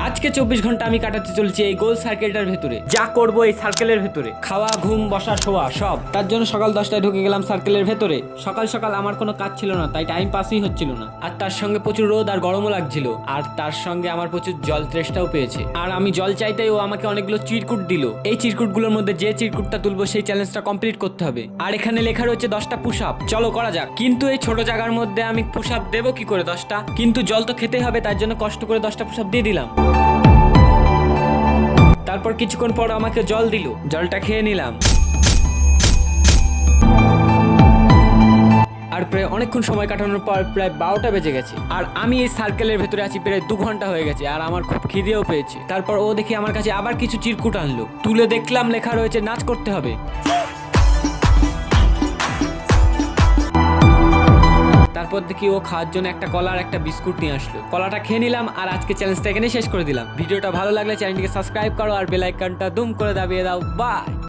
আজকে 24 ঘন্টা আমি কাটাতে চলছি এই গোল সার্কেলটার ভেতরে। যা করব এই সার্কেলের ভেতরে, খাওয়া, ঘুম, বসা, শোয়া সব। তার জন্য সকাল 10টায় ঢুকে গেলাম সার্কেলের ভেতরে। সকাল সকাল আমার কোনো কাজ ছিল না, তাই টাইম পাসই হচ্ছিল না। আর তার সঙ্গে প্রচুর রোদ আর গরমও লাগছিল। আর তার সঙ্গে আমার প্রচুর জল তেষ্টাও পেয়েছে। আর আমি জল চাইতেই ও আমাকে অনেকগুলো চিরকুট দিল। এই চিরকুটগুলোর মধ্যে যে চিরকুটটা তুলবো সেই চ্যালেঞ্জটা কমপ্লিট করতে হবে। আর এখানে লেখা রয়েছে 10টা পুশ আপ। চলো করা যাক। কিন্তু এই ছোট জায়গার মধ্যে আমি পুশ আপ দেবো কি করে 10টা? কিন্তু জল তো খেতে হবে, তার জন্য কষ্ট করে 10টা পুশ আপ দিয়ে দিলাম। তারপর কিছুক্ষণ পর আমাকে জল দিল, জলটা খেয়ে নিলাম। আর প্রায় অনেকক্ষণ সময় কাটানোর পর প্রায় 12টা বেজে গেছে। আর আমি এই সার্কেলের ভেতরে আছি প্রায় 2 ঘন্টা হয়ে গেছে। আর আমার খুব খিদেও পেয়েছে। তারপর ও দেখি আমার কাছে আবার কিছু চিরকুট আনলো। তুলে দেখলাম লেখা রয়েছে নাচ করতে হবে। তারপর দেখি ও খাওয়ার জন্য একটা কলা আর একটা বিস্কুট নিয়ে আসলো। কলাটা খেয়ে নিলাম আর আজকে চ্যালেঞ্জটা এখানে শেষ করে দিলাম। ভিডিওটা ভালো লাগলে চ্যানেলটিকে সাবস্ক্রাইব করো আর বেল আইকনটা দুম করে দাবিয়ে দাও। বাই।